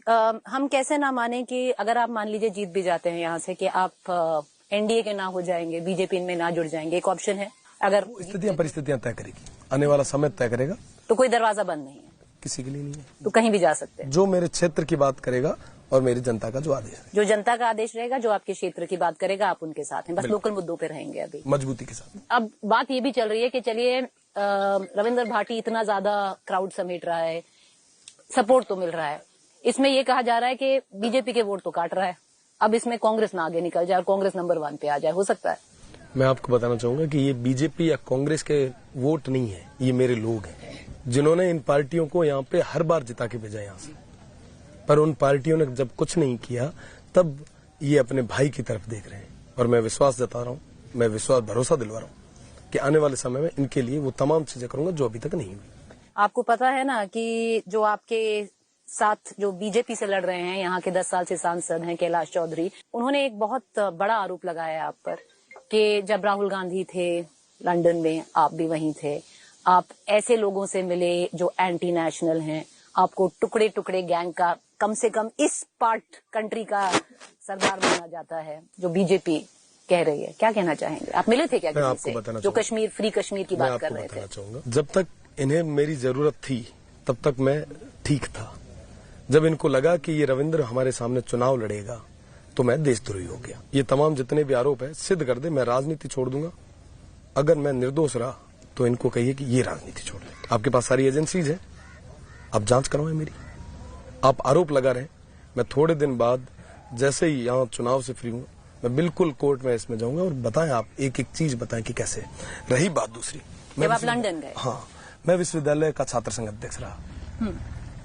हम कैसे ना माने कि अगर आप मान लीजिए जीत भी जाते हैं यहाँ से कि आप एनडीए के ना हो जाएंगे, बीजेपी में ना जुड़ जाएंगे, एक ऑप्शन है। अगर स्थितियां परिस्थितियां तय करेगी, आने वाला समय तय करेगा। तो कोई दरवाजा बंद नहीं है किसी के लिए नहीं है, तो कहीं भी जा सकते हैं। जो मेरे क्षेत्र की बात करेगा और मेरी जनता का जो आदेश है, जो जनता का आदेश रहेगा, जो आपके क्षेत्र की बात करेगा, आप उनके साथ हैं। बस लोकल मुद्दों पे रहेंगे अभी मजबूती के साथ। अब बात ये भी चल रही है कि चलिए रविंद्र भाटी इतना ज्यादा क्राउड समेट रहा है, सपोर्ट तो मिल रहा है, इसमें ये कहा जा रहा है कि बीजेपी के वोट तो काट रहा है, अब इसमें कांग्रेस ना आगे निकल जाए और कांग्रेस नंबर 1 पे आ जाए, हो सकता है। मैं आपको बताना चाहूंगा कि ये बीजेपी या कांग्रेस के वोट नहीं है, ये मेरे लोग हैं जिन्होंने इन पार्टियों को यहाँ पे हर बार जिता के भेजा यहाँ से। पर उन पार्टियों ने जब कुछ नहीं किया तब ये अपने भाई की तरफ देख रहे हैं, और मैं विश्वास जता रहा हूँ, मैं विश्वास भरोसा दिलवा रहा हूँ कि आने वाले समय में इनके लिए वो तमाम चीजें करूंगा जो अभी तक नहीं हुई। आपको पता है ना कि जो आपके साथ जो बीजेपी से लड़ रहे हैं, यहाँ के 10 साल से सांसद हैं कैलाश चौधरी, उन्होंने एक बहुत बड़ा आरोप लगाया है आप पर कि जब राहुल गांधी थे लंदन में, आप भी वहीं थे, आप ऐसे लोगों से मिले जो एंटी नेशनल हैं, आपको टुकड़े टुकड़े गैंग का कम से कम इस पार्ट कंट्री का सरदार माना जाता है जो बीजेपी कह रही है। क्या कहना चाहेंगे? आप मिले थे क्या किसी से जो कश्मीर, फ्री कश्मीर की बात कर रहे थे? जब तक इन्हें मेरी जरूरत थी तब तक मैं ठीक था। जब इनको लगा कि ये रविंद्र हमारे सामने चुनाव लड़ेगा तो मैं देशद्रोही हो गया। ये तमाम जितने भी आरोप है सिद्ध कर दे, मैं राजनीति छोड़ दूंगा। अगर मैं निर्दोष रहा तो इनको कहिए कि ये राजनीति छोड़ ले। आपके पास सारी एजेंसीज है, आप जांच करवाएं मेरी। आप आरोप लगा रहे, मैं थोड़े दिन बाद जैसे ही यहाँ चुनाव से फ्री हूँ मैं बिल्कुल कोर्ट में इसमें जाऊंगा और बताएं, आप एक एक चीज बताएं कि कैसे। रही बात दूसरी, जब आप लंदन गए? हाँ, मैं विश्वविद्यालय का छात्र संघ अध्यक्ष रहा।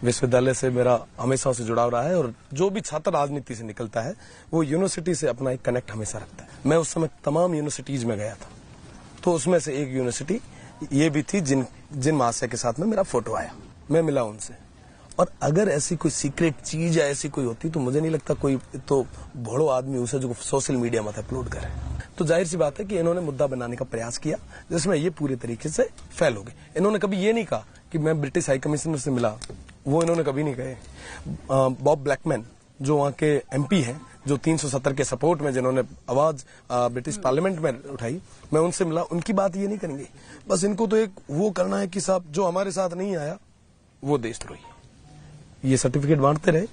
विश्वविद्यालय से मेरा हमेशा से जुड़ाव रहा है, और जो भी छात्र राजनीति से निकलता है वो यूनिवर्सिटी से अपना एक कनेक्ट हमेशा रखता है। मैं उस समय तमाम यूनिवर्सिटीज में गया था, तो उसमें से एक यूनिवर्सिटी ये भी थी जिन महाशय के साथ में मेरा फोटो आया, मैं मिला उनसे। और अगर ऐसी कोई सीक्रेट चीज या ऐसी कोई होती तो मुझे नहीं लगता कोई तो भोड़ो आदमी उसे जो सोशल मीडिया में अपलोड करे। तो जाहिर सी बात है कि इन्होंने मुद्दा बनाने का प्रयास किया जिसमें ये पूरे तरीके से फेल हो गए। इन्होंने कभी ये नहीं कहा कि मैं ब्रिटिश हाई कमिश्नर से मिला, वो इन्होंने कभी नहीं कहे। बॉब ब्लैकमैन जो वहाँ के एमपी हैं, जो 370 के सपोर्ट में जिन्होंने आवाज ब्रिटिश पार्लियामेंट में उठाई, मैं उनसे मिला, उनकी बात ये नहीं करेंगे। बस इनको तो एक वो करना है कि साहब जो हमारे साथ नहीं आया वो देशद्रोही है। ये सर्टिफिकेट बांटते रहे,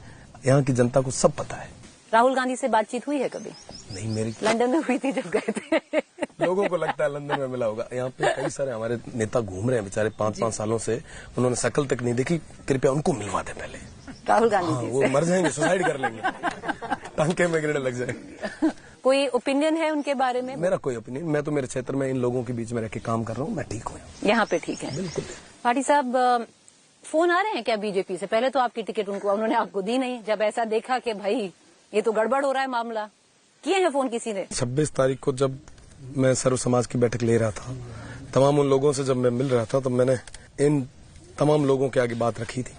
यहाँ की जनता को सब पता है। राहुल गांधी से बातचीत हुई है कभी? नहीं, मेरी लंदन में हुई थी जब गए थे। लोगों को लगता है लंदन में मिला होगा। यहाँ पे कई सारे हमारे नेता घूम रहे हैं बेचारे, 5-5 सालों से उन्होंने शक्ल तक नहीं देखी। कृपया उनको मिलवा दे पहले। राहुल गांधी जी वो मर जाएंगे, सुसाइड कर लेंगे, टांके में गिरने लग जाएंगे। कोई ओपिनियन है उनके बारे में? मेरा कोई ओपिनियन, मैं तो मेरे क्षेत्र में इन लोगों के बीच में रह के काम कर रहा हूँ, मैं ठीक हूँ। यहाँ पे ठीक है? बिल्कुल। भाटी साहब, फोन आ रहे हैं क्या बीजेपी से? पहले तो आपकी टिकट उन्होंने आपको दी नहीं, जब ऐसा देखा कि भाई ये तो गड़बड़ हो रहा है मामला, किए हैं फोन किसी ने? 26 तारीख को जब मैं सर्व समाज की बैठक ले रहा था, तमाम उन लोगों से जब मैं मिल रहा था, तब मैंने इन तमाम लोगों के आगे बात रखी थी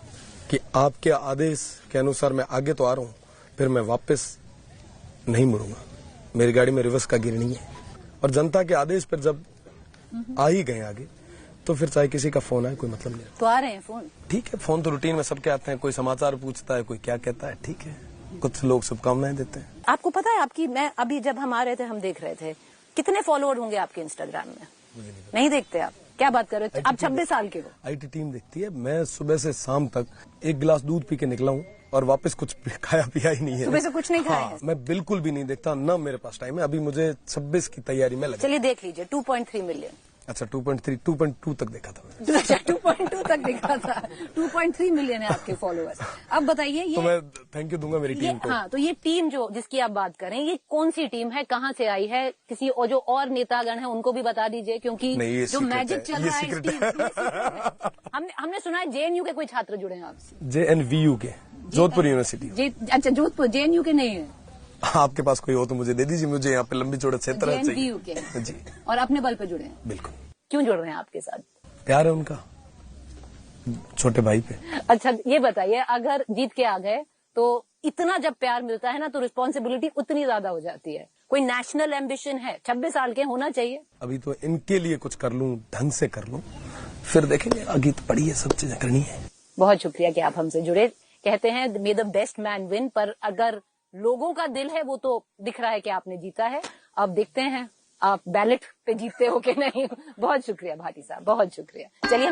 कि आपके आदेश के अनुसार मैं आगे तो आ रहा हूँ, फिर मैं वापस नहीं मुड़ूंगा। मेरी गाड़ी में रिवर्स का गियर नहीं है, और जनता के आदेश पर जब आ ही गए आगे तो फिर चाहे किसी का फोन आए कोई मतलब नहीं। तो आ रहे हैं फोन? ठीक है, फोन तो रूटीन में सबके आते हैं, कोई समाचार पूछता है, कोई क्या कहता है, ठीक है, कुछ लोग शुभकामनाएं देते हैं। आपको पता है आपकी, मैं अभी जब हम आ रहे थे हम देख रहे थे, कितने फॉलोअर होंगे आपके इंस्टाग्राम में? नहीं देखते आप? क्या बात कर रहे थे? आप 26 साल के हो। आईटी टीम देखती है। मैं सुबह से शाम तक 1 गिलास दूध पी के निकला हूँ और वापस कुछ खाया पिया ही नहीं है। सुबह से कुछ नहीं खाया? हाँ, मैं बिल्कुल भी नहीं देखता, न मेरे पास टाइम है। अभी मुझे 26 की तैयारी में लगा। चलिए देख लीजिए, 2.3 मिलियन। अच्छा, 2.2 तक देखा था मैंने। अच्छा, 2.2 तक देखा था। 2.3 मिलियन है आपके फॉलोअर्स। अब बताइए ये, तो मैं थैंक यू दूंगा मेरी टीम को। हाँ, तो ये टीम जो जिसकी आप बात करें, ये कौन सी टीम है, कहाँ से आई है? किसी और जो और नेतागण है उनको भी बता दीजिए, क्योंकि जो मैजिक चल रहा है इस टीम। हमने सुना है जेएनयू के कोई छात्र जुड़े हैं आपसे? जेएनवीयू के, जोधपुर यूनिवर्सिटी। अच्छा, जोधपुर, जेएनयू के नहीं है? आपके पास कोई हो तो मुझे दे दीजिए, मुझे यहाँ पे लंबी चौड़ा क्षेत्र है चाहिए। जी, और अपने बल पे जुड़े हैं? बिल्कुल। क्यों जुड़ रहे हैं आपके साथ? प्यार है उनका छोटे भाई पे। अच्छा, ये बताइए, अगर जीत के आ गए तो इतना जब प्यार मिलता है ना तो रिस्पॉन्सिबिलिटी उतनी ज्यादा हो जाती है। कोई नेशनल एम्बिशन है? 26 साल के होना चाहिए। अभी तो इनके लिए कुछ कर लूं, ढंग से कर लूं, फिर देखेंगे, आगे तो पड़ी है, सब चीजें करनी है। बहुत शुक्रिया कि आप हमसे जुड़े। कहते हैं मे द बेस्ट मैन विन, पर अगर लोगों का दिल है वो तो दिख रहा है कि आपने जीता है। अब देखते हैं आप बैलेट पे जीतते हो कि नहीं। बहुत शुक्रिया भाटी साहब, बहुत शुक्रिया। चलिए